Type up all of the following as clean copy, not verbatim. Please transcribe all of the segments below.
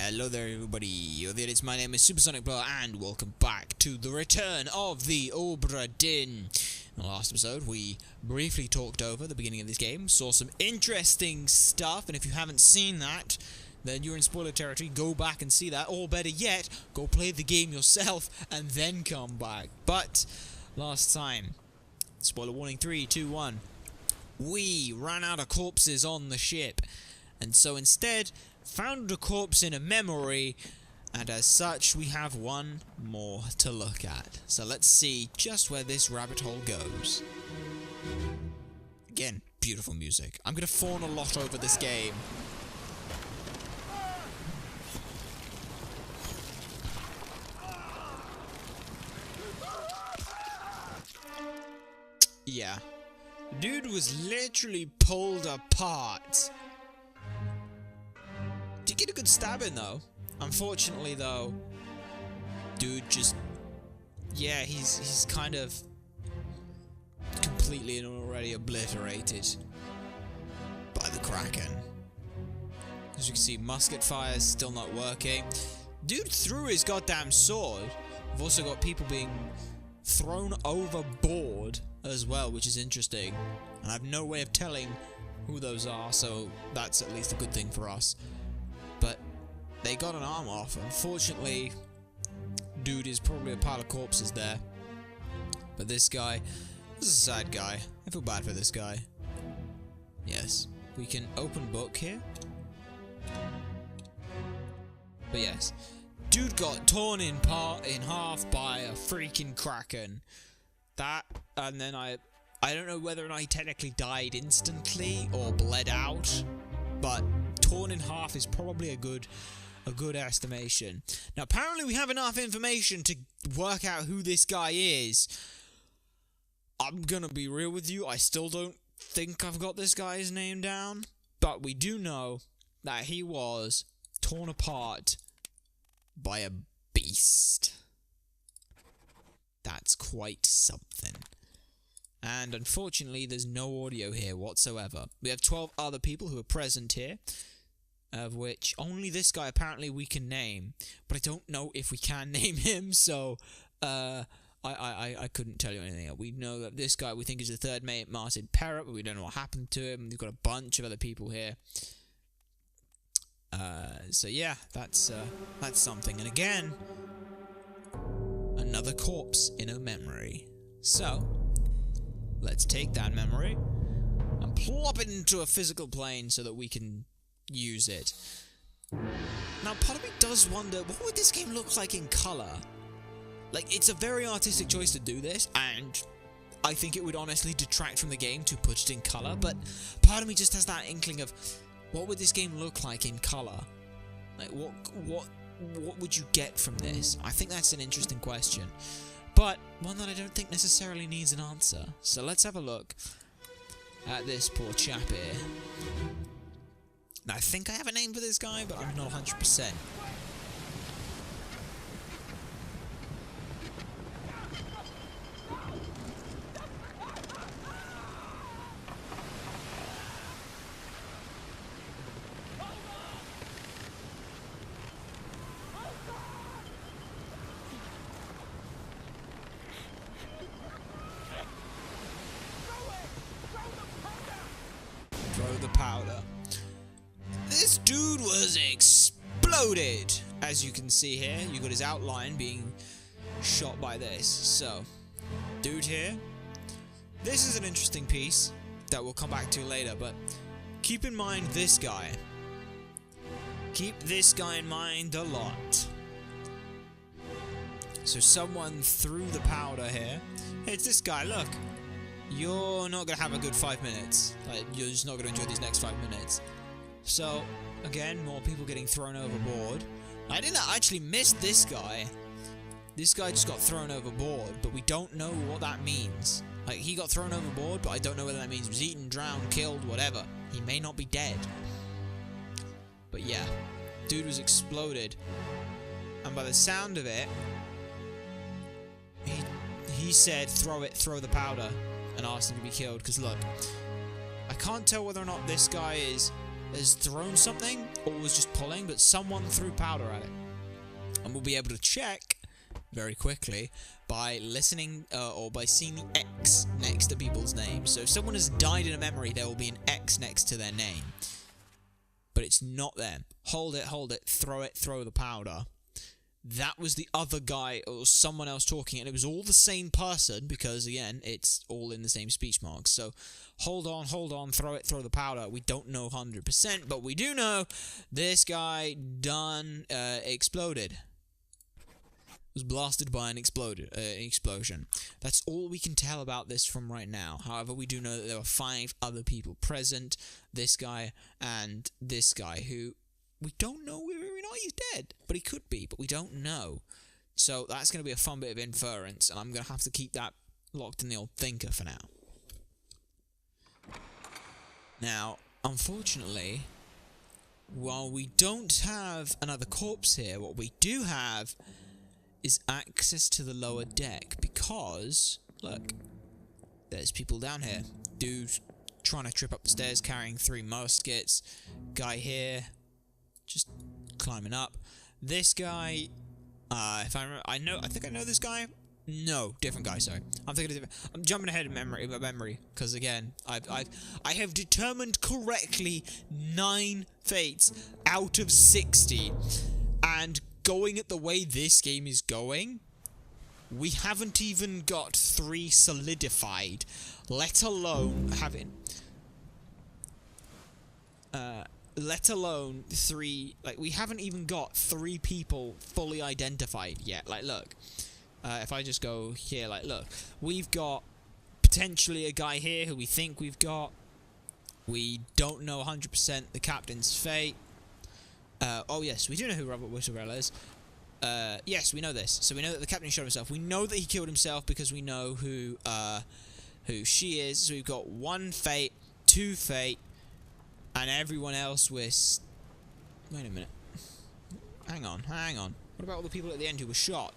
Hello there everybody, my name is Supersonic Blower and welcome back to the return of the Obra Dinn. In the last episode we briefly talked over the beginning of this game, saw some interesting stuff, and if you haven't seen that, then you're in spoiler territory. Go back and see that, or better yet, go play the game yourself and then come back. But last time, spoiler warning, 3, 2, 1, we ran out of corpses on the ship, and so instead found a corpse in a memory, and as such we have one more to look at. So let's see just where this rabbit hole goes. Again, beautiful music. I'm gonna fawn a lot over this game. Yeah. Dude was literally pulled apart. Did get a good stab in though. Unfortunately though, dude just, yeah, he's kind of completely and already obliterated by the Kraken. As you can see, musket fire is still not working. Dude threw his goddamn sword. We've also got people being thrown overboard as well, which is interesting. And I have no way of telling who those are, so that's at least a good thing for us. But they got an arm off. Unfortunately, dude is probably a pile of corpses there. But this guy, this is a sad guy. I feel bad for this guy. Yes, we can open book here. But yes, dude got torn in half by a freaking Kraken. That, and then I don't know whether or not he technically died instantly or bled out, but torn in half is probably a good estimation. Now apparently we have enough information to work out who this guy is. I'm gonna be real with you, I still don't think I've got this guy's name down, but we do know that he was torn apart by a beast. That's quite something. And unfortunately, there's no audio here whatsoever. We have 12 other people who are present here, of which only this guy apparently we can name, but I don't know if we can name him, so I couldn't tell you anything else. We know that this guy we think is the third mate, Martin Parrott, but we don't know what happened to him. We've got a bunch of other people here. So yeah, that's something. And again, another corpse in a memory. So let's take that memory and plop it into a physical plane so that we can use it. Now, part of me does wonder, what would this game look like in color? Like, it's a very artistic choice to do this, and I think it would honestly detract from the game to put it in color, but part of me just has that inkling of, what would this game look like in color? Like, what would you get from this? I think that's an interesting question, but one that I don't think necessarily needs an answer. So let's have a look at this poor chap here. Now, I think I have a name for this guy, but I'm not 100%. Throw the powder. This dude was exploded. As you can see here, you got his outline being shot by this. So, dude here. This is an interesting piece that we'll come back to later, but keep in mind this guy. Keep this guy in mind a lot. So someone threw the powder here. Hey, it's this guy, look. You're not going to have a good 5 minutes. Like, you're just not going to enjoy these next 5 minutes. So, again, more people getting thrown overboard. I didn't actually miss this guy. This guy just got thrown overboard, but we don't know what that means. Like, he got thrown overboard, but I don't know whether that means he was eaten, drowned, killed, whatever. He may not be dead. But yeah, dude was exploded. And by the sound of it, he said, throw the powder, and asked him to be killed. Because look, I can't tell whether or not this guy has thrown something, or was just pulling, but someone threw powder at it. And we'll be able to check very quickly by listening or by seeing the X next to people's names. So if someone has died in a memory, there will be an X next to their name. But it's not them. Hold it, throw the powder. That was the other guy or someone else talking, and it was all the same person because, again, it's all in the same speech marks. So hold on, throw the powder. We don't know 100%, but we do know this guy exploded. Was blasted by an explosion. That's all we can tell about this from right now. However, we do know that there were 5 other people present. This guy and this guy, who we don't know whether or not he's dead, but he could be, but we don't know. So that's going to be a fun bit of inference, and I'm going to have to keep that locked in the old thinker for now. Now, unfortunately, while we don't have another corpse here, what we do have is access to the lower deck, because, look, there's people down here. Dude trying to trip up the stairs carrying 3 muskets. Guy here just climbing up. This guy, if I remember, I think I know this guy. No, different guy, sorry. I'm jumping ahead in memory, because again, I have determined correctly 9 fates out of 60, and going at the way this game is going, we haven't even got 3 solidified, let alone having let alone 3, like, we haven't even got 3 people fully identified yet. Like, look, if I just go here, like, look, we've got potentially a guy here who we think we've got. We don't know 100% the captain's fate. Oh yes, we do know who Robert Whitterell is. Yes, we know this. So we know that the captain shot himself. We know that he killed himself because we know who she is. So we've got 1 fate, 2 fate, and everyone else with... Wait a minute. Hang on. What about all the people at the end who were shot?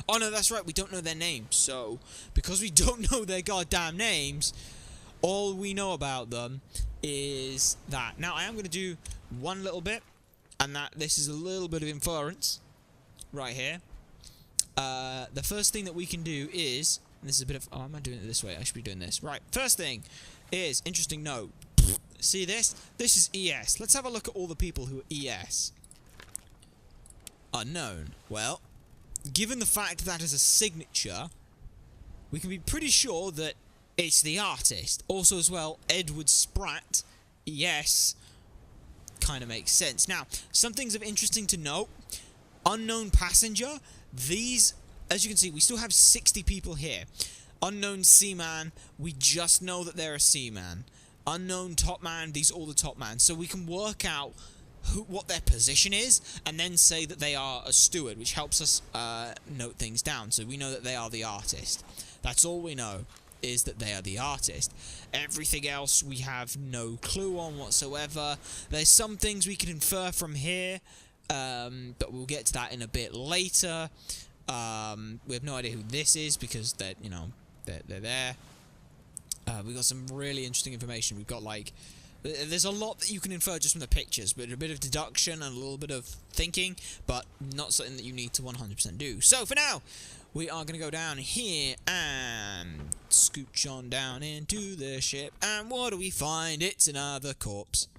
Oh no, that's right, we don't know their names. So, because we don't know their goddamn names, all we know about them is that. Now, I am going to do one little bit, and that this is a little bit of inference right here. The first thing that we can do is, and this is a bit of, oh, am I doing it this way? I should be doing this. Right, first thing is, interesting note. See this? This is ES. Let's have a look at all the people who are ES. Unknown. Well, given the fact that is a signature, we can be pretty sure that it's the artist. Also as well, Edward Spratt, ES, kind of makes sense. Now, some things of interesting to note. Unknown passenger. These, as you can see, we still have 60 people here. Unknown seaman. We just know that they're a seaman. Unknown top man. These are all the top man. So we can work out what their position is, and then say that they are a steward, which helps us note things down. So we know that they are the artist. That's all we know, is that they are the artist. Everything else we have no clue on whatsoever. There's some things we can infer from here, but we'll get to that in a bit later. We have no idea who this is because they're, you know, they're there. We've got some really interesting information. We've got, like, there's a lot that you can infer just from the pictures, but a bit of deduction and a little bit of thinking, but not something that you need to 100% do. So, for now, we are going to go down here and scooch on down into the ship. And what do we find? It's another corpse.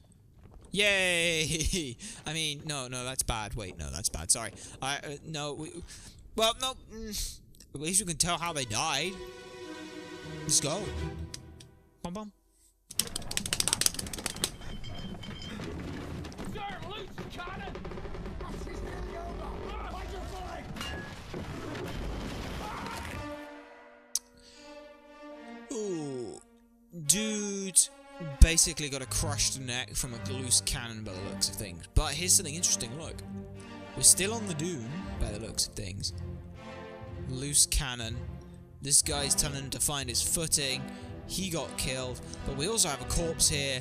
Yay! I mean, no, that's bad. Wait, no, that's bad. Sorry. No, well, no. At least we can tell how they died. Let's go. Bum bum. Ooh, dude basically got a crushed neck from a loose cannon by the looks of things. But here's something interesting, look. We're still on the dune by the looks of things. Loose cannon. This guy's telling him to find his footing. He got killed. But we also have a corpse here,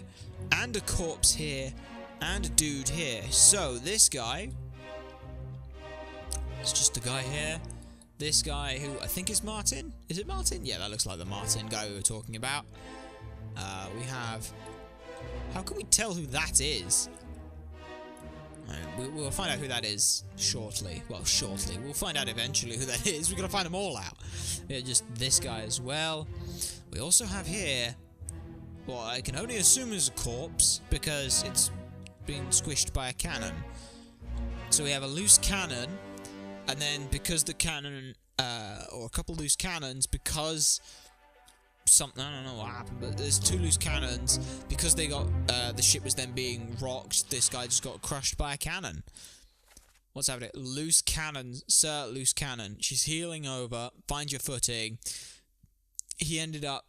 and a corpse here, and a dude here. So, this guy... It's just a guy here. This guy who I think is Martin. Is it Martin? Yeah, that looks like the Martin guy we were talking about. We have... How can we tell who that is? We'll find out who that is shortly. Well, shortly. We'll find out eventually who that is. We're gonna find them all out. Yeah, just this guy as well. We also have here what I can only assume is a corpse because it's been squished by a cannon. So we have a loose cannon, and then because the cannon, or a couple loose cannons, because something, I don't know what happened, but there's 2 loose cannons, because they got, the ship was then being rocked, this guy just got crushed by a cannon. What's happening? Loose cannon, sir, loose cannon. She's healing over, find your footing. He ended up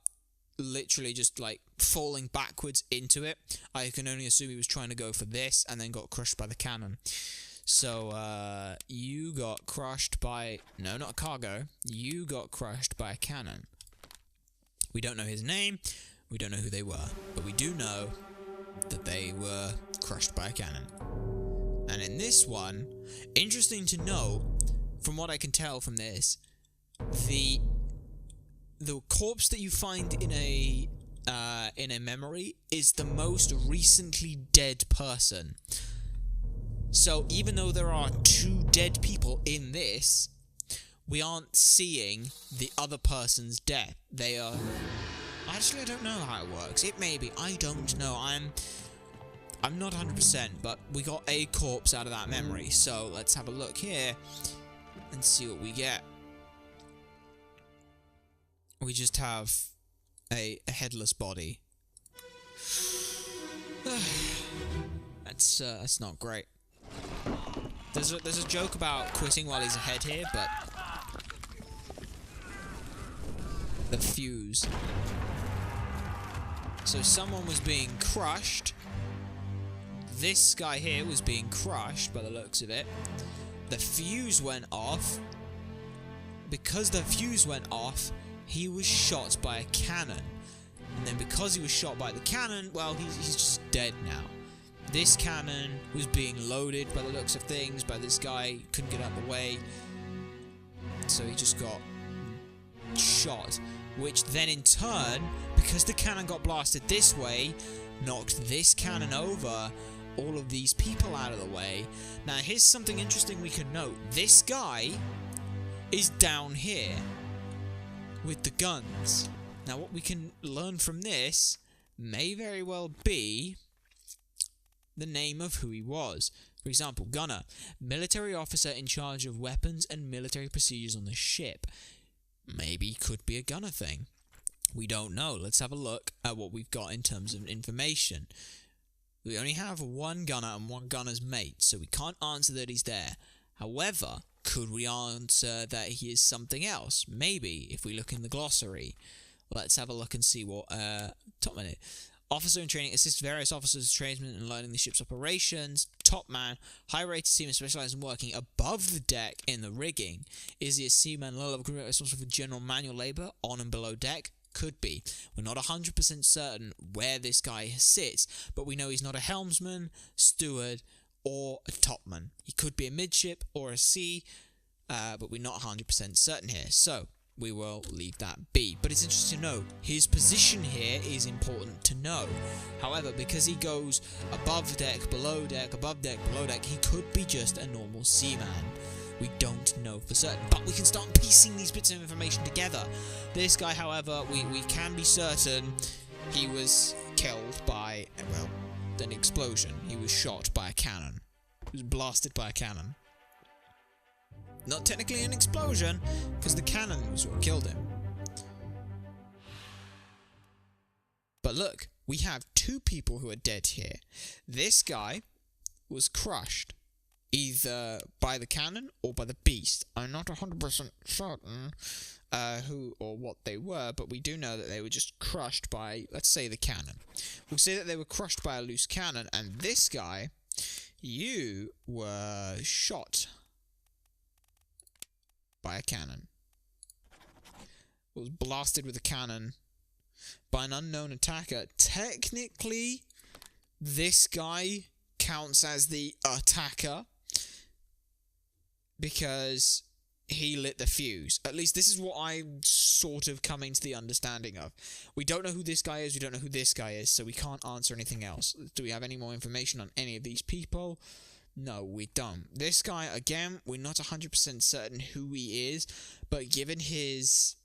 literally just, like, falling backwards into it. I can only assume he was trying to go for this, and then got crushed by the cannon. So, you got crushed by, no, not a cargo, you got crushed by a cannon. We don't know his name, we don't know who they were, but we do know that they were crushed by a cannon. And in this one, interesting to know, from what I can tell from this, the corpse that you find in a memory is the most recently dead person. So even though there are 2 dead people in this, we aren't seeing the other person's death. They are... Actually, I don't know how it works. It may be. I don't know. I'm not 100%, but we got a corpse out of that memory. So let's have a look here and see what we get. We just have a headless body. That's not great. There's a joke about quitting while he's ahead here, but the fuse. So someone was being crushed. This guy here was being crushed by the looks of it. The fuse went off. Because the fuse went off, he was shot by a cannon. And then because he was shot by the cannon, well, he's just dead now. This cannon was being loaded by the looks of things by this guy, couldn't get out of the way. So he just got shot, which then in turn, because the cannon got blasted this way, knocked this cannon over, all of these people out of the way. Now here's something interesting we can note. This guy is down here with the guns. Now what we can learn from this may very well be the name of who he was. For example, gunner, military officer in charge of weapons and military procedures on the ship. Maybe could be a gunner thing. We don't know. Let's have a look at what we've got in terms of information. We only have 1 gunner and 1 gunner's mate, so we can't answer that he's there. However, could we answer that he is something else? Maybe, if we look in the glossary. Let's have a look and see what top man is. Officer in training, assists various officers, tradesmen in learning the ship's operations. Top man, high-rated seaman specialized in working above the deck in the rigging. Is he a seaman low-level crew responsible for general manual labor on and below deck? Could be. We're not 100% certain where this guy sits, but we know he's not a helmsman, steward, or a topman. He could be a midship or a sea, but we're not 100% certain here. So we will leave that be. But it's interesting to know his position here is important to know. However, because he goes above deck, below deck, above deck, below deck, he could be just a normal seaman. We don't know for certain, but we can start piecing these bits of information together. This guy, however, we can be certain he was killed by, well, an explosion. He was shot by a cannon. He was blasted by a cannon. Not technically an explosion, because the cannon was what killed him. But look, we have 2 people who are dead here. This guy was crushed, either by the cannon or by the beast. I'm not 100% certain who or what they were, but we do know that they were just crushed by, let's say, the cannon. We'll say that they were crushed by a loose cannon, and this guy, you were shot by a cannon. Was blasted with a cannon by an unknown attacker. Technically, this guy counts as the attacker because he lit the fuse. At least this is what I'm sort of coming to the understanding of. We don't know who this guy is, we don't know who this guy is, so we can't answer anything else. Do we have any more information on any of these people? No, we don't. This guy, again, we're not 100% certain who he is, but given his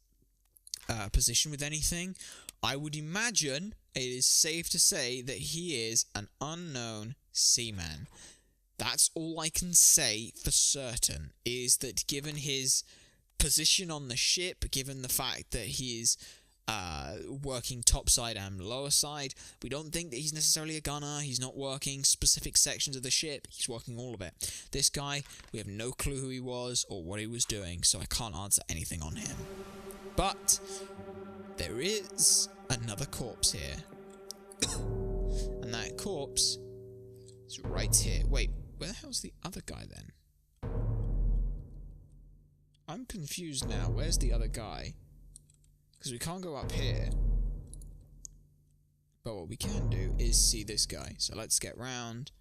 position with anything, I would imagine it is safe to say that he is an unknown seaman. That's all I can say for certain, is that given his position on the ship, given the fact that he is working topside and lower side, we don't think that he's necessarily a gunner. He's not working specific sections of the ship, he's working all of it. This guy, we have no clue who he was or what he was doing, so I can't answer anything on him. But there is another corpse here. And that corpse is right here. Wait, where the hell's the other guy then? I'm confused now. Where's the other guy? Because we can't go up here. But what we can do is see this guy. So let's get round.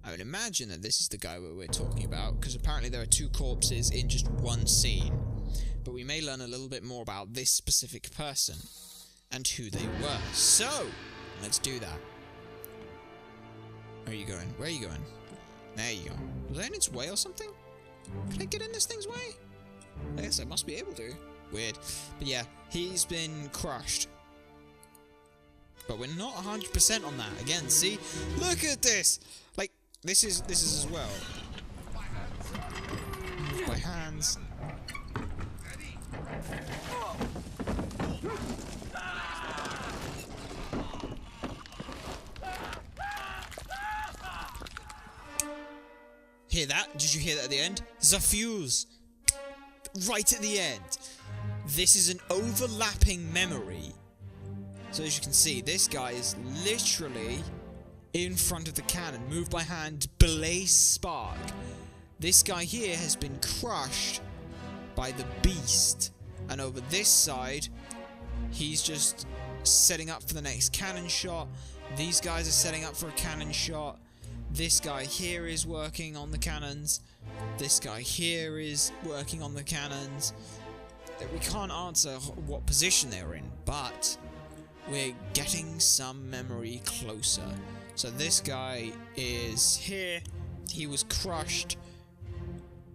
I would imagine that this is the guy we're talking about, because apparently there are two corpses in just one scene. But we may learn a little bit more about this specific person and who they were. So, let's do that. Where are you going? Where are you going? There you go. Was that in its way or something? Can I get in this thing's way? I guess I must be able to. Weird. But yeah, he's been crushed. But we're not 100% on that. Again, see? Look at this! Like, this is as well. Move my hands. Hear that? Did you hear that at the end? There's a fuse. Right at the end. This is an overlapping memory. So as you can see, this guy is literally in front of the cannon. Move by hand, blaze spark. This guy here has been crushed by the beast. And over this side, he's just setting up for the next cannon shot. These guys are setting up for a cannon shot. This guy here is working on the cannons. This guy here is working on the cannons. We can't answer what position they're in, but we're getting some memory closer. So this guy is here. He was crushed.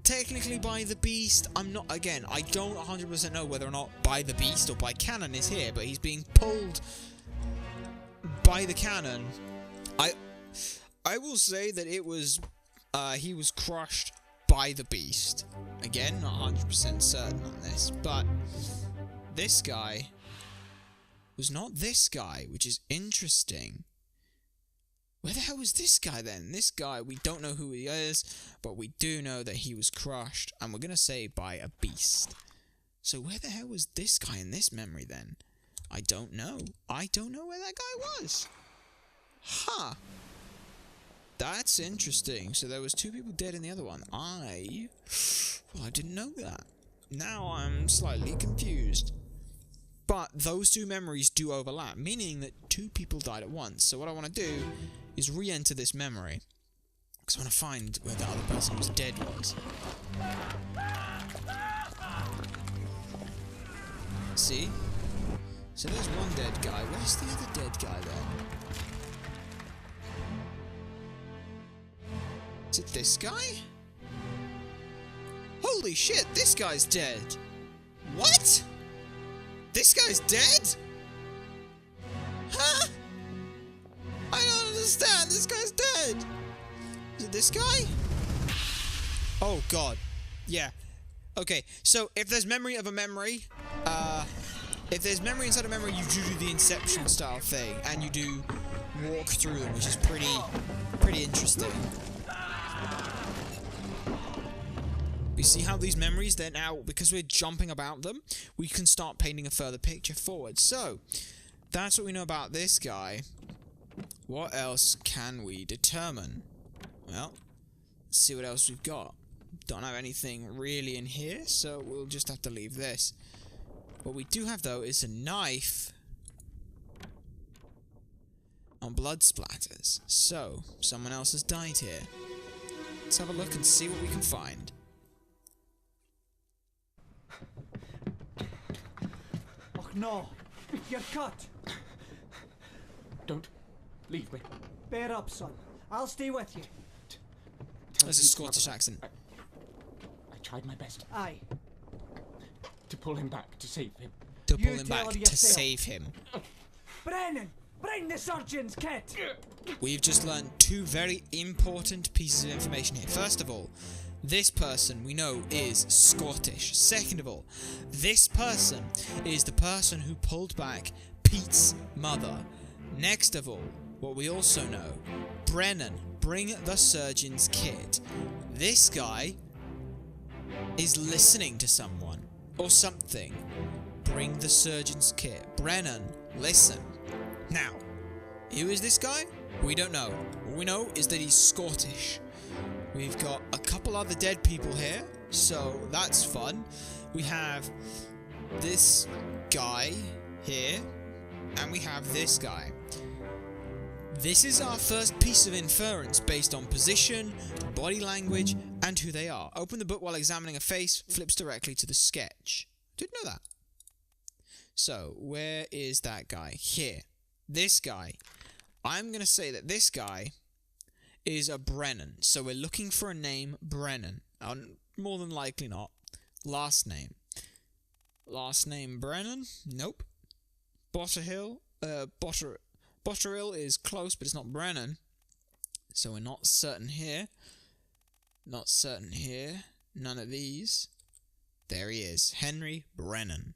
Technically by the beast. I'm not, again, I don't 100% know whether or not by the beast or by cannon is here, but he's being pulled by the cannon. I will say that it was, he was crushed by the beast. Again, not 100% certain on this, but this guy was not this guy, which is interesting. Where the hell was this guy then? This guy, we don't know who he is, but we do know that he was crushed, and we're going to say by a beast. So where the hell was this guy in this memory then? I don't know. I don't know where that guy was. Huh. That's interesting. So there was two people dead in the other one. I didn't know that. Now I'm slightly confused. But those two memories do overlap, meaning that two people died at once. So what I want to do is re-enter this memory, because I want to find where the other person who was dead was. See? So there's one dead guy. Where's the other dead guy then? Is it this guy? Holy shit, this guy's dead. What? This guy's dead? Huh? I don't understand. This guy's dead. Is it this guy? Oh god. Yeah. Okay, so if there's memory of a memory, if there's memory inside a memory, you do the Inception style thing, and you do walk through them, which is pretty interesting. You see how these memories, they're now, because we're jumping about them, we can start painting a further picture forward. So, that's what we know about this guy. What else can we determine? Well, let's see what else we've got. Don't have anything really in here, so we'll just have to leave this. What we do have, though, is a knife on blood splatters. So, someone else has died here. Let's have a look and see what we can find. No, you're cut. Don't leave me. Bear up, son. I'll stay with you. That's a Scottish accent. I tried my best Aye. to pull him back, to save him. To You pull him tell back her to yourself. save him. Brennan, bring the surgeon's kit. We've just learned two very important pieces of information here. First of all, this person we know is Scottish. Second of all, this person is the person who pulled back Pete's mother. Next of all, what we also know, Brennan, bring the surgeon's kit. This guy is listening to someone or something. Bring the surgeon's kit. Brennan, listen. Now, who is this guy? We don't know. All we know is that he's Scottish. We've got a couple other dead people here, so that's fun. We have this guy here, and we have this guy. This is our first piece of inference based on position, body language, and who they are. Open the book while examining a face, flips directly to the sketch. Didn't know that. So, where is that guy? Here. This guy. I'm going to say that this guy is a Brennan. So we're looking for a name, Brennan. More than likely not. Last name. Last name Brennan? Nope. Botterill? Botterill is close, but it's not Brennan. So we're not certain here. Not certain here. None of these. There he is. Henry Brennan.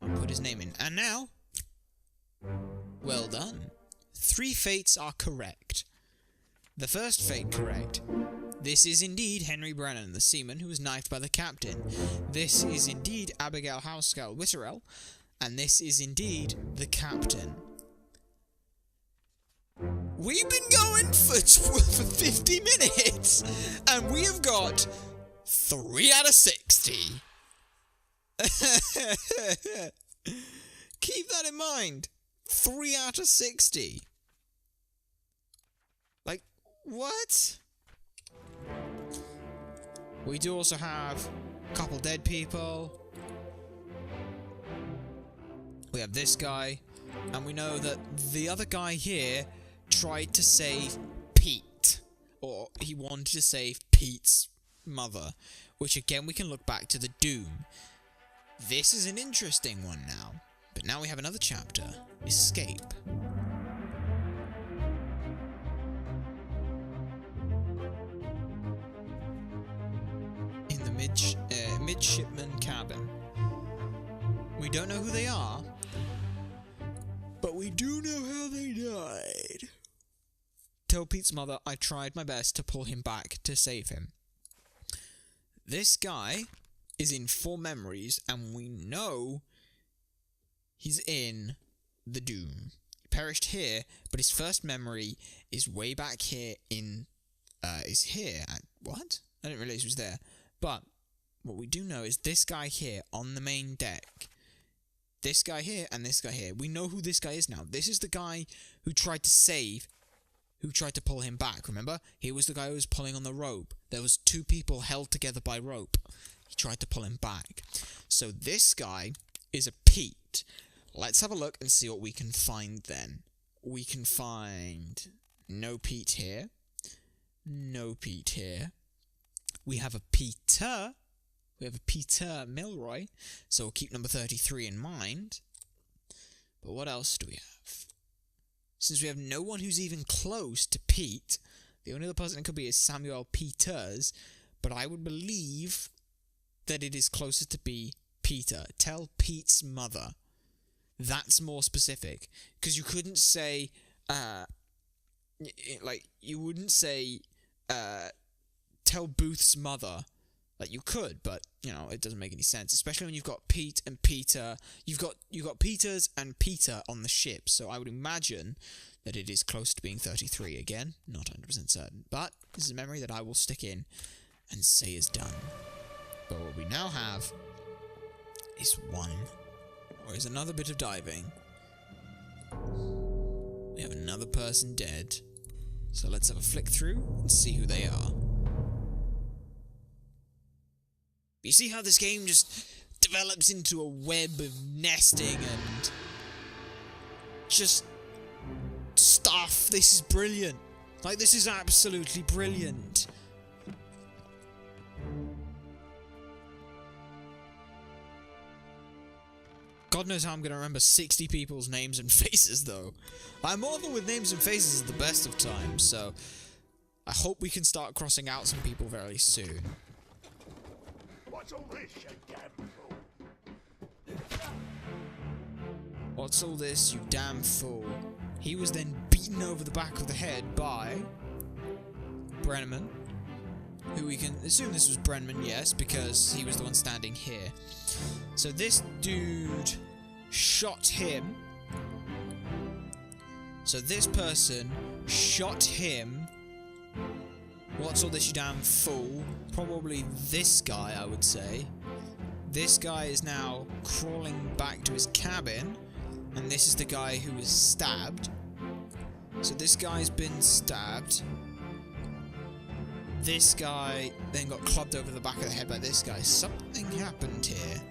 I'll put his name in. And now, well done. 3 fates are correct. The first fate correct. This is indeed Henry Brennan, the seaman who was knifed by the captain. This is indeed Abigail Housecarl Witterell. And this is indeed the captain. We've been going for 50 minutes. And we have got 3 out of 60. Keep that in mind. 3 out of 60. Like, what? We do also have a couple dead people. We have this guy. And we know that the other guy here tried to save Pete. Or he wanted to save Pete's mother. Which again, we can look back to the Doom. This is an interesting one now. But now we have another chapter. Escape. In the midshipman cabin. We don't know who they are. But we do know how they died. Tell Pete's mother I tried my best to pull him back to save him. This guy is in 4 memories, and we know he's in the Doom. He perished here, but his first memory is way back here in... is here. What? I didn't realise he was there. But what we do know is this guy here on the main deck. This guy here and this guy here. We know who this guy is now. This is the guy who tried to save... who tried to pull him back, remember? He was the guy who was pulling on the rope. There was 2 people held together by rope. He tried to pull him back. So this guy is a Pete. Let's have a look and see what we can find then. We can find no Pete here. No Pete here. We have a Peter. We have a Peter Milroy. So we'll keep number 33 in mind. But what else do we have? Since we have no one who's even close to Pete, the only other person it could be is Samuel Peters, but I would believe that it is closer to be Peter. Tell Pete's mother. That's more specific. Because you couldn't say, you wouldn't say, tell Booth's mother. Like, you could, but, you know, it doesn't make any sense. Especially when you've got Pete and Peter. You've got Peters and Peter on the ship. So I would imagine that it is close to being 33 again. Not 100% certain. But this is a memory that I will stick in and say is done. But what we now have is another bit of diving. We have another person dead. So let's have a flick through and see who they are. You see how this game just develops into a web of nesting and just stuff. This is brilliant. Like, this is absolutely brilliant. God knows how I'm going to remember 60 people's names and faces, though. I'm awful with names and faces at the best of times, so I hope we can start crossing out some people very soon. What's all this, you damn fool? What's all this, you damn fool? He was then beaten over the back of the head by Brenneman, who we can assume this was Brenneman, yes, because he was the one standing here. So this dude shot him. So this person shot him. What's all this, you damn fool? Probably this guy, I would say. This guy is now crawling back to his cabin, and this is the guy who was stabbed. So this guy's been stabbed. This guy then got clubbed over the back of the head by this guy. Something happened here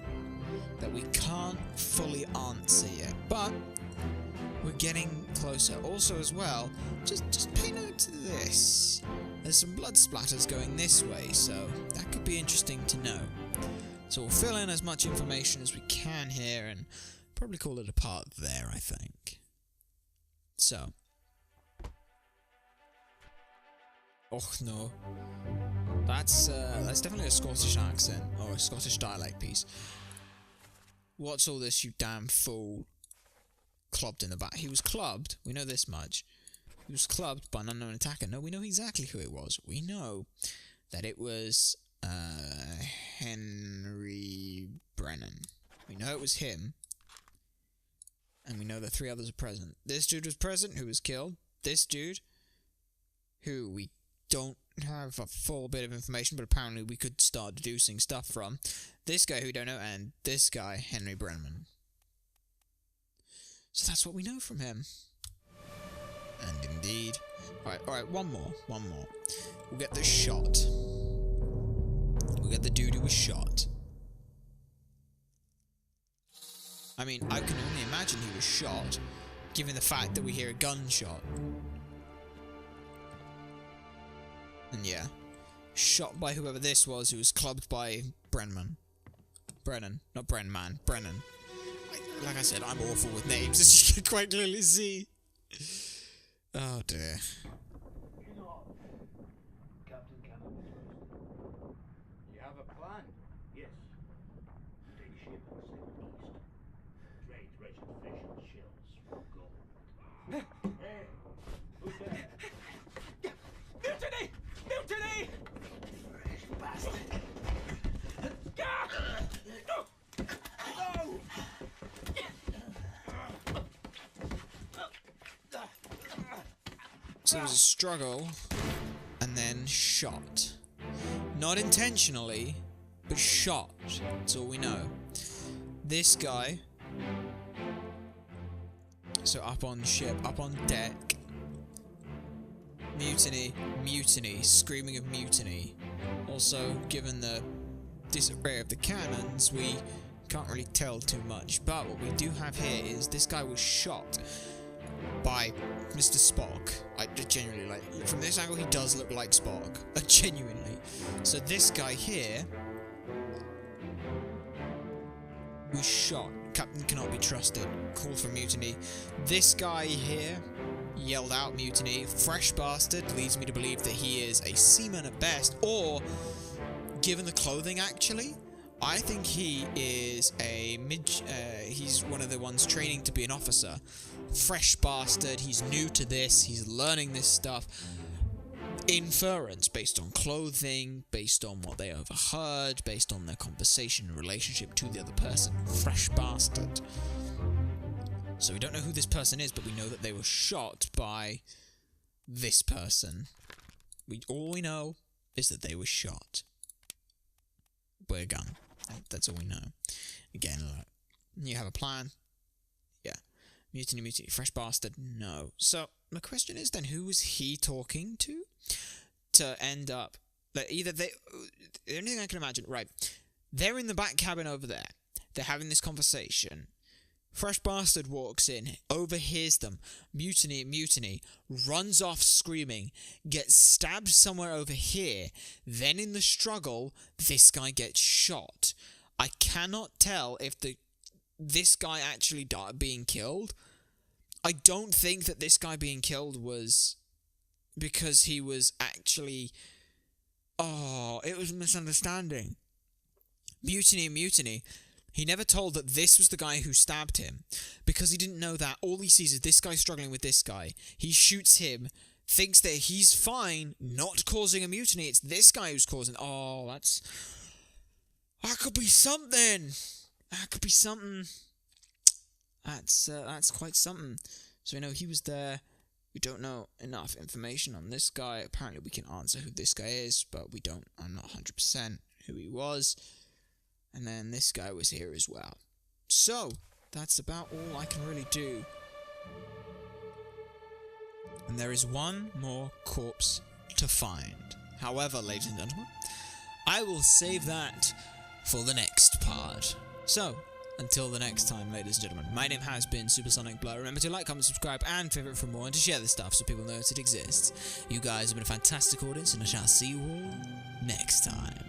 that we can't fully answer yet, but we're getting closer. Also, as well, just pay note to this. There's some blood splatters going this way, so that could be interesting to know. So we'll fill in as much information as we can here and probably call it a part there, I think. So. Oh no. That's definitely a Scottish accent, or a Scottish dialect piece. What's all this, you damn fool? Clubbed in the back. He was clubbed, we know this much. He was clubbed by an unknown attacker. No, we know exactly who it was. We know that it was Henry Brennan. We know it was him. And we know the 3 others are present. This dude was present, who was killed. This dude, who we don't have a full bit of information, but apparently we could start deducing stuff from. This guy who we don't know, and this guy, Henry Brennan. So that's what we know from him. And indeed. Alright, one more. We'll get the shot. We'll get the dude who was shot. I mean, I can only imagine he was shot, given the fact that we hear a gunshot. And yeah, shot by whoever this was, who was clubbed by Brennan. Not Brennan, Brennan. Like I said, I'm awful with names, as you can quite clearly see. Oh dear. Captain Cannon. You have a plan? Yes. Take ship and sail east. Trade racing fish and shells for gold. Hey, who's there? Mutiny! Mutiny! Fresh bastard. So there was a struggle, and then shot. Not intentionally, but shot. That's all we know. This guy. So up on ship, up on deck. Mutiny, mutiny, screaming of mutiny. Also, given the disarray of the cannons, we can't really tell too much. But what we do have here is this guy was shot by Mr. Spock. I genuinely, like, from this angle he does look like Spock. Genuinely. So this guy here was shot. Captain cannot be trusted. Call for mutiny. This guy here yelled out mutiny. Fresh bastard leads me to believe that he is a seaman at best, or, given the clothing actually, I think he is a he's one of the ones training to be an officer. Fresh bastard, he's new to this, he's learning this stuff. Inference based on clothing, based on what they overheard, based on their conversation and relationship to the other person. Fresh bastard. So we don't know who this person is, but we know that they were shot by this person. All we know is that they were shot by a gun. That's all we know. Again, you have a plan? Yeah. Mutiny, mutiny. Fresh bastard? No. So, my question is then, who was he talking to? To end up... Either they... The only thing I can imagine... Right. They're in the back cabin over there. They're having this conversation. Fresh Bastard walks in, overhears them, mutiny, runs off screaming, gets stabbed somewhere over here, then in the struggle, this guy gets shot. I cannot tell if this guy actually being killed. I don't think that this guy being killed was because he was actually... Oh, it was a misunderstanding. Mutiny. He never told that this was the guy who stabbed him, because he didn't know that. All he sees is this guy struggling with this guy. He shoots him, thinks that he's fine, not causing a mutiny. It's this guy who's causing... Oh, that could be something. That could be something. That's quite something. So we know he was there. We don't know enough information on this guy. Apparently we can answer who this guy is, but we don't. I'm not 100% who he was. And then this guy was here as well. So, that's about all I can really do. And there is one more corpse to find. However, ladies and gentlemen, I will save that for the next part. So, until the next time, ladies and gentlemen, my name has been Supersonic Blur. Remember to like, comment, subscribe, and favourite for more, and to share this stuff so people know it exists. You guys have been a fantastic audience, and I shall see you all next time.